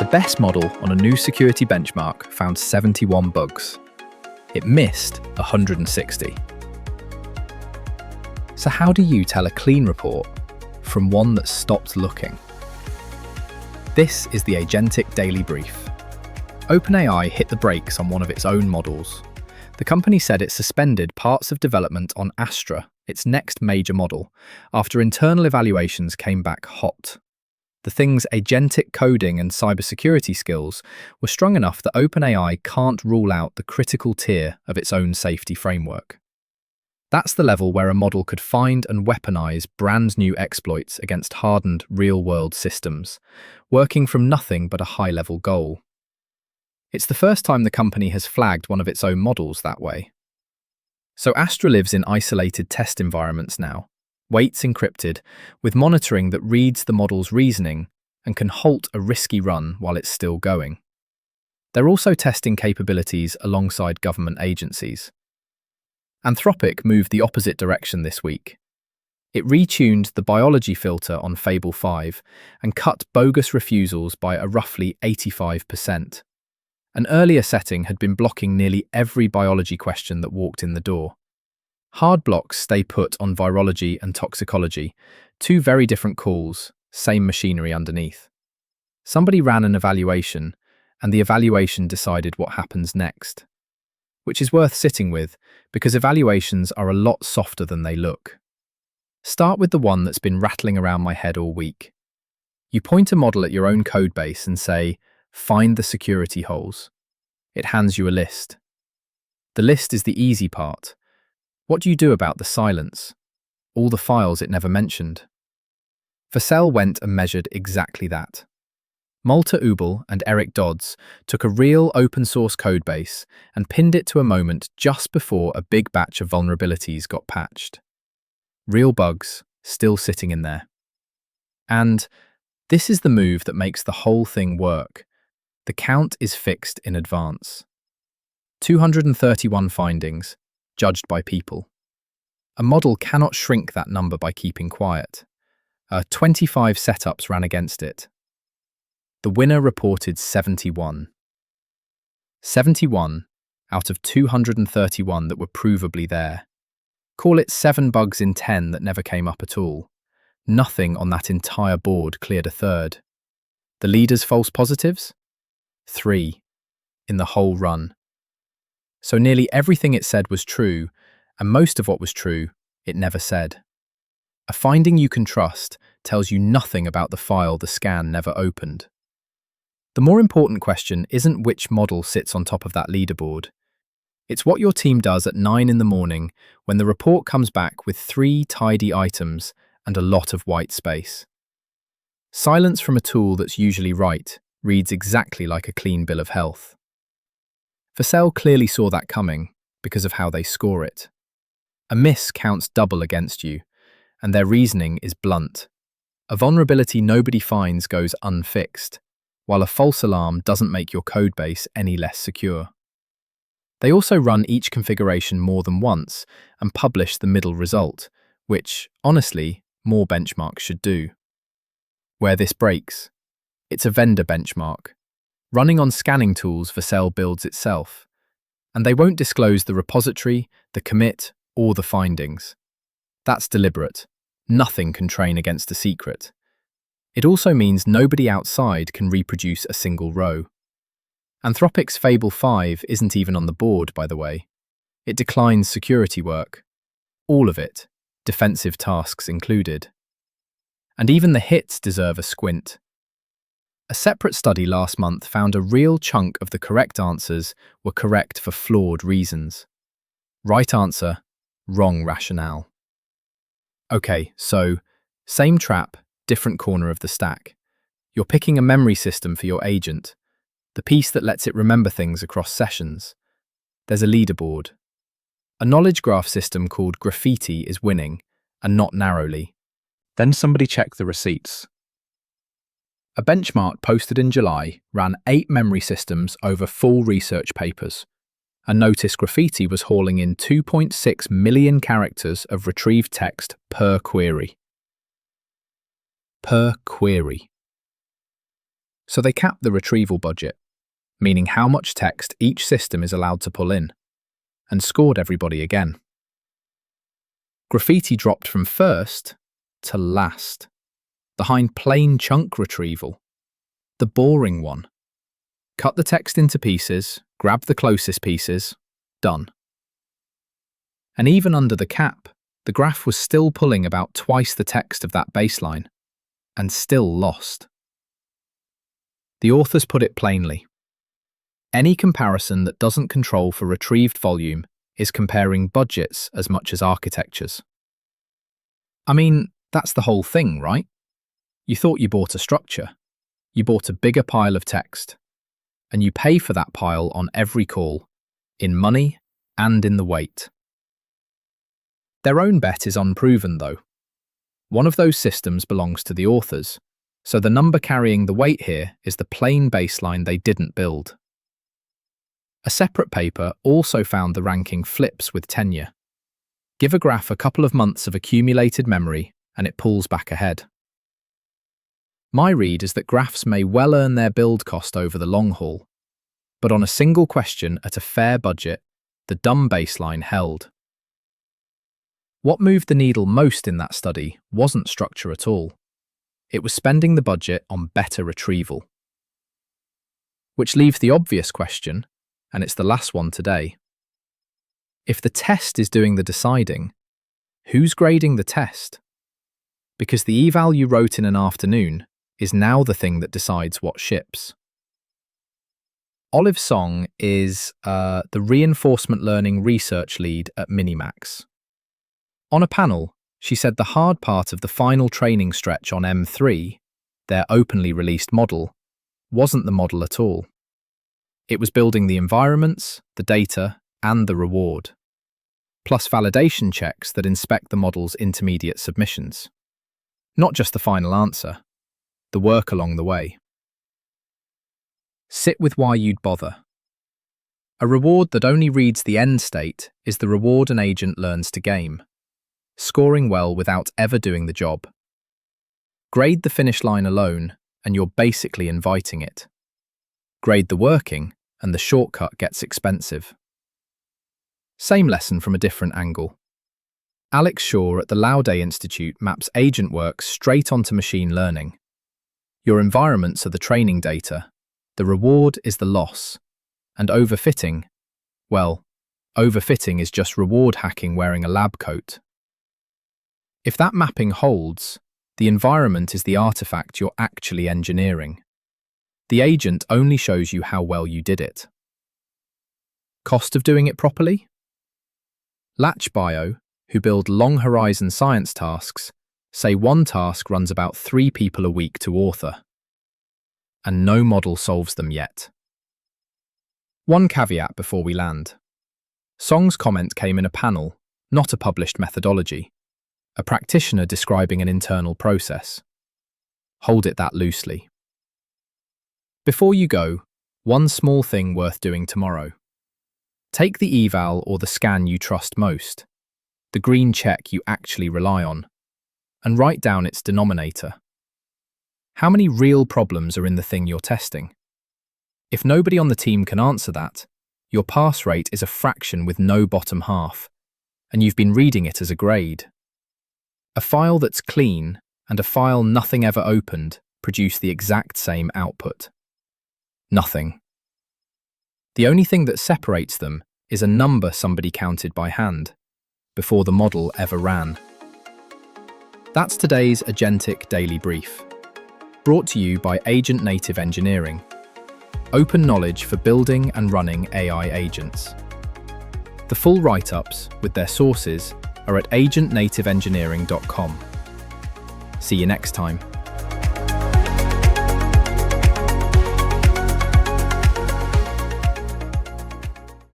best model on a new security benchmark found 71 bugs. It missed 160. So how do you tell a clean report from one that stopped looking? This is the Agentic Daily Brief. OpenAI hit the brakes on one of its own models. The company said it suspended parts of development on Astra, its next major model, after internal evaluations came back hot. The thing's agentic coding and cybersecurity skills were strong enough that OpenAI can't rule out the critical tier of its own safety framework. That's the level where a model could find and weaponize brand new exploits against hardened real-world systems, working from nothing but a high-level goal. It's the first time the company has flagged one of its own models that way. So Astra lives in isolated test environments now, weights encrypted, with monitoring that reads the model's reasoning and can halt a risky run while it's still going. They're also testing capabilities alongside government agencies. Anthropic moved the opposite direction this week. It retuned the biology filter on Fable 5 and cut bogus refusals by a roughly 85%. An earlier setting had been blocking nearly every biology question that walked in the door. Hard blocks stay put on virology and toxicology, two very different calls, same machinery underneath. Somebody ran an evaluation, and the evaluation decided what happens next. Which is worth sitting with, because evaluations are a lot softer than they look. Start with the one that's been rattling around my head all week. You point a model at your own codebase and say, "Find the security holes." It hands you a list. The list is the easy part. What do you do about the silence? All the files it never mentioned? Vercel went and measured exactly that. Malte Ubel and Eric Dodds took a real open-source codebase and pinned it to a moment just before a big batch of vulnerabilities got patched. Real bugs still sitting in there. And this is the move that makes the whole thing work. The count is fixed in advance. 231 findings, judged by people. A model cannot shrink that number by keeping quiet. 25 setups ran against it. The winner reported 71. 71 out of 231 that were provably there. Call it 7 bugs in 10 that never came up at all. Nothing on that entire board cleared a third. The leader's false positives? 3 in the whole run. So nearly everything it said was true, and most of what was true, it never said. A finding you can trust tells you nothing about the file the scan never opened. The more important question isn't which model sits on top of that leaderboard. It's what your team does at 9 in the morning when the report comes back with 3 tidy items and a lot of white space. Silence from a tool that's usually right reads exactly like a clean bill of health. Vercel clearly saw that coming because of how they score it. A miss counts double against you, and their reasoning is blunt. A vulnerability nobody finds goes unfixed, while a false alarm doesn't make your codebase any less secure. They also run each configuration more than once and publish the middle result, which, honestly, more benchmarks should do. Where this breaks, it's a vendor benchmark. Running on scanning tools Vercel builds itself, and they won't disclose the repository, the commit, or the findings. That's deliberate. Nothing can train against a secret. It also means nobody outside can reproduce a single row. Anthropic's Fable 5 isn't even on the board, by the way. It declines security work. All of it, defensive tasks included. And even the hits deserve a squint. A separate study last month found a real chunk of the correct answers were correct for flawed reasons. Right answer, wrong rationale. Okay, so, same trap, different corner of the stack. You're picking a memory system for your agent, the piece that lets it remember things across sessions. There's a leaderboard. A knowledge graph system called Graffiti is winning, and not narrowly. Then somebody checked the receipts. A benchmark posted in July ran 8 memory systems over full research papers, and noticed Graffiti was hauling in 2.6 million characters of retrieved text per query. Per query. So they capped the retrieval budget, meaning how much text each system is allowed to pull in, and scored everybody again. Graffiti dropped from first to last, behind plain chunk retrieval, the boring one. Cut the text into pieces, grab the closest pieces, done. And even under the cap, the graph was still pulling about twice the text of that baseline, and still lost. The authors put it plainly. Any comparison that doesn't control for retrieved volume is comparing budgets as much as architectures. I mean, that's the whole thing, right? You thought you bought a structure. You bought a bigger pile of text. And you pay for that pile on every call, in money and in the weight. Their own bet is unproven, though. One of those systems belongs to the authors, so the number carrying the weight here is the plain baseline they didn't build. A separate paper also found the ranking flips with tenure. Give a graph a couple of months of accumulated memory and it pulls back ahead. My read is that graphs may well earn their build cost over the long haul, but on a single question at a fair budget, the dumb baseline held. What moved the needle most in that study wasn't structure at all. It was spending the budget on better retrieval. Which leaves the obvious question, and it's the last one today. If the test is doing the deciding, who's grading the test? Because the eval you wrote in an afternoon is now the thing that decides what ships. Olive Song is the reinforcement learning research lead at MiniMax. On a panel, she said the hard part of the final training stretch on M3, their openly released model, wasn't the model at all. It was building the environments, the data, and the reward, plus validation checks that inspect the model's intermediate submissions. Not just the final answer, the work along the way. Sit with why you'd bother. A reward that only reads the end state is the reward an agent learns to game, scoring well without ever doing the job. Grade the finish line alone, and you're basically inviting it. Grade the working, and the shortcut gets expensive. Same lesson from a different angle. Alex Shaw at the Laude Institute maps agent work straight onto machine learning. Your environments are the training data, the reward is the loss, and overfitting, well, overfitting is just reward hacking wearing a lab coat. If that mapping holds, the environment is the artifact you're actually engineering. The agent only shows you how well you did it. Cost of doing it properly? LatchBio, who build long-horizon science tasks, say one task runs about 3 people a week to author. And no model solves them yet. One caveat before we land. Song's comment came in a panel, not a published methodology. A practitioner describing an internal process. Hold it that loosely. Before you go, one small thing worth doing tomorrow. Take the eval or the scan you trust most, the green check you actually rely on, and write down its denominator. How many real problems are in the thing you're testing? If nobody on the team can answer that, your pass rate is a fraction with no bottom half, and you've been reading it as a grade. A file that's clean and a file nothing ever opened produce the exact same output. Nothing. The only thing that separates them is a number somebody counted by hand, before the model ever ran. That's today's Agentic Daily Brief, brought to you by Agent Native Engineering, open knowledge for building and running AI agents. The full write-ups, with their sources, are at agentnativeengineering.com. See you next time.